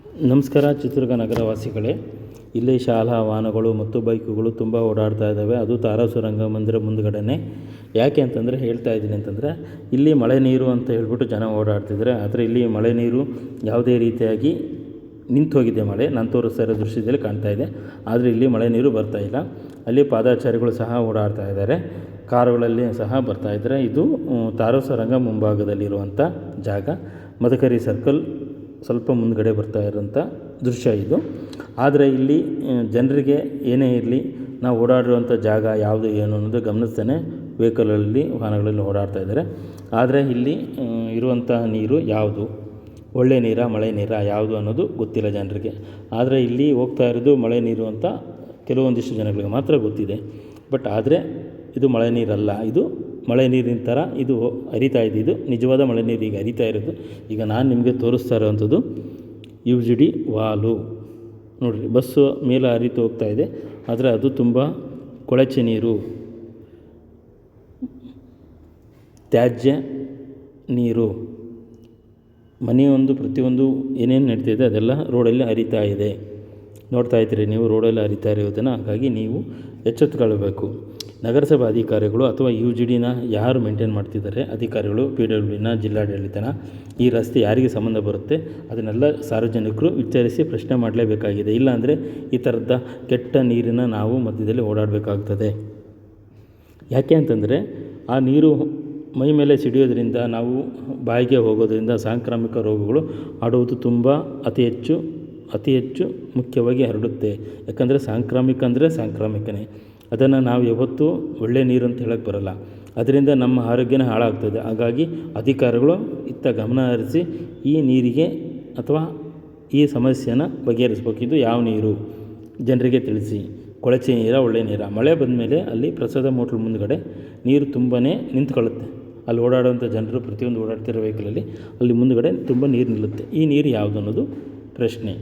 ನಮಸ್ಕಾರ ಚಿತ್ರದುರ್ಗ ನಗರವಾಸಿಗಳೇ. ಇಲ್ಲಿ ಶಾಲಾ ವಾಹನಗಳು ಮತ್ತು ಬೈಕುಗಳು ತುಂಬ ಓಡಾಡ್ತಾ ಇದ್ದಾವೆ. ಅದು ತಾರಾಸು ರಂಗಮಂದಿರ ಮುಂದ್ಗಡೆನೇ. ಯಾಕೆ ಅಂತಂದರೆ ಹೇಳ್ತಾ ಇದ್ದೀನಿ ಅಂತಂದರೆ, ಇಲ್ಲಿ ಮಳೆ ನೀರು ಅಂತ ಹೇಳ್ಬಿಟ್ಟು ಜನ ಓಡಾಡ್ತಿದ್ದಾರೆ. ಆದರೆ ಇಲ್ಲಿ ಮಳೆ ನೀರು ಯಾವುದೇ ರೀತಿಯಾಗಿ ನಿಂತು ಹೋಗಿದೆ. ಮಳೆ ನಾನು ತೋರಿಸ್ತಾ ಇರೋ ದೃಶ್ಯದಲ್ಲಿ ಕಾಣ್ತಾ ಇದೆ. ಆದರೆ ಇಲ್ಲಿ ಮಳೆ ನೀರು ಬರ್ತಾಯಿಲ್ಲ. ಅಲ್ಲಿ ಪಾದಚಾರಿಗಳು ಸಹ ಓಡಾಡ್ತಾ ಇದ್ದಾರೆ, ಕಾರುಗಳಲ್ಲಿ ಸಹ ಬರ್ತಾ ಇದ್ದಾರೆ. ಇದು ತಾರಾಸು ರಂಗ ಮುಂಭಾಗದಲ್ಲಿರುವಂಥ ಜಾಗ. ಮದಕರಿ ಸರ್ಕಲ್ ಸ್ವಲ್ಪ ಮುಂದ್ಗಡೆ ಬರ್ತಾ ಇರೋಂಥ ದೃಶ್ಯ ಇದು. ಆದರೆ ಇಲ್ಲಿ ಜನರಿಗೆ ಏನೇ ಇರಲಿ, ನಾವು ಓಡಾಡಿರುವಂಥ ಜಾಗ ಯಾವುದು ಏನು ಅನ್ನೋದು ಗಮನಿಸ್ತಾನೆ ವೆಹಿಕಲಲ್ಲಿ ವಾಹನಗಳಲ್ಲಿ ಓಡಾಡ್ತಾ ಇದ್ದಾರೆ. ಆದರೆ ಇಲ್ಲಿ ಇರುವಂಥ ನೀರು ಯಾವುದು, ಒಳ್ಳೆ ನೀರಾ ಮಳೆ ನೀರಾ ಯಾವುದು ಅನ್ನೋದು ಗೊತ್ತಿಲ್ಲ ಜನರಿಗೆ. ಆದರೆ ಇಲ್ಲಿ ಹೋಗ್ತಾ ಇರೋದು ಮಳೆ ನೀರು ಅಂತ ಕೆಲವೊಂದಿಷ್ಟು ಜನಗಳಿಗೆ ಮಾತ್ರ ಗೊತ್ತಿದೆ. ಬಟ್ ಆದರೆ ಇದು ಮಳೆ ನೀರಲ್ಲ, ಇದು ಮಳೆ ನೀರಿನ ಥರ ಇದು ಹರಿತಾ ಇದೆ. ಇದು ನಿಜವಾದ ಮಳೆ ನೀರು ಈಗ ಹರಿತಾ ಇರೋದು. ಈಗ ನಾನು ನಿಮಗೆ ತೋರಿಸ್ತಾ ಇರೋವಂಥದ್ದು UGD ವಾಲು ನೋಡಿರಿ. ಬಸ್ಸು ಮೇಲೆ ಹರಿತು ಹೋಗ್ತಾ ಇದೆ, ಆದರೆ ಅದು ತುಂಬ ಕೊಳಚೆ ನೀರು, ತ್ಯಾಜ್ಯ ನೀರು. ಮನೆಯೊಂದು ಪ್ರತಿಯೊಂದು ಏನೇನು ನಡೀತಿದೆ ಅದೆಲ್ಲ ರೋಡಲ್ಲಿ ಹರಿತಾ ಇದೆ. ನೋಡ್ತಾ ಇದ್ದೀರಿ ನೀವು ರೋಡಲ್ಲಿ ಹರಿತಾ ಇರೋದನ್ನು. ಹಾಗಾಗಿ ನೀವು ಎಚ್ಚೆತ್ತುಕೊಳ್ಬೇಕು. ನಗರಸಭಾ ಅಧಿಕಾರಿಗಳು ಅಥವಾ UGDನ ಯಾರು ಮೇಂಟೈನ್ ಮಾಡ್ತಿದ್ದಾರೆ ಅಧಿಕಾರಿಗಳು, PWDನ, ಜಿಲ್ಲಾಡಳಿತನ, ಈ ರಸ್ತೆ ಯಾರಿಗೆ ಸಂಬಂಧ ಬರುತ್ತೆ ಅದನ್ನೆಲ್ಲ ಸಾರ್ವಜನಿಕರು ವಿಚಾರಿಸಿ ಪ್ರಶ್ನೆ ಮಾಡಲೇಬೇಕಾಗಿದೆ. ಇಲ್ಲಾಂದರೆ ಈ ಥರದ ಕೆಟ್ಟ ನೀರಿನ ನಾವು ಮಧ್ಯದಲ್ಲಿ ಓಡಾಡಬೇಕಾಗ್ತದೆ. ಯಾಕೆ ಅಂತಂದರೆ ಆ ನೀರು ಮೈ ಮೇಲೆ ಸಿಡಿಯೋದ್ರಿಂದ, ನಾವು ಬಾಯಿಗೆ ಹೋಗೋದ್ರಿಂದ ಸಾಂಕ್ರಾಮಿಕ ರೋಗಗಳು ಹರಡುವುದು ತುಂಬ ಅತಿ ಹೆಚ್ಚು ಮುಖ್ಯವಾಗಿ ಹರಡುತ್ತೆ. ಯಾಕಂದರೆ ಸಾಂಕ್ರಾಮಿಕ ಅಂದರೆ ಸಾಂಕ್ರಾಮಿಕನೇ. ಅದನ್ನು ನಾವು ಯಾವತ್ತೂ ಒಳ್ಳೆ ನೀರು ಅಂತ ಹೇಳೋಕ್ಕೆ ಬರೋಲ್ಲ. ಅದರಿಂದ ನಮ್ಮ ಆರೋಗ್ಯನೇ ಹಾಳಾಗ್ತದೆ. ಹಾಗಾಗಿ ಅಧಿಕಾರಿಗಳು ಇತ್ತ ಗಮನ ಹರಿಸಿ ಈ ನೀರಿಗೆ ಅಥವಾ ಈ ಸಮಸ್ಯೆನ ಬಗೆಹರಿಸ್ಬೇಕು. ಇದು ಯಾವ ನೀರು ಜನರಿಗೆ ತಿಳಿಸಿ. ಕೊಳಚೆ ನೀರಾ ಒಳ್ಳೆ ನೀರಾ? ಮಳೆ ಬಂದಮೇಲೆ ಅಲ್ಲಿ ಪ್ರಸಾದ ಹೋಟ್ಲ್ ಮುಂದ್ಗಡೆ ನೀರು ತುಂಬಾ ನಿಂತ್ಕೊಳ್ಳುತ್ತೆ. ಅಲ್ಲಿ ಓಡಾಡುವಂಥ ಜನರು, ಪ್ರತಿಯೊಂದು ಓಡಾಡ್ತಿರೋ ವೆಹಿಕಲಲ್ಲಿ ಅಲ್ಲಿ ಮುಂದ್ಗಡೆ ತುಂಬ ನೀರು ನಿಲ್ಲುತ್ತೆ. ಈ ನೀರು ಯಾವುದು ಅನ್ನೋದು ಪ್ರಶ್ನೆ.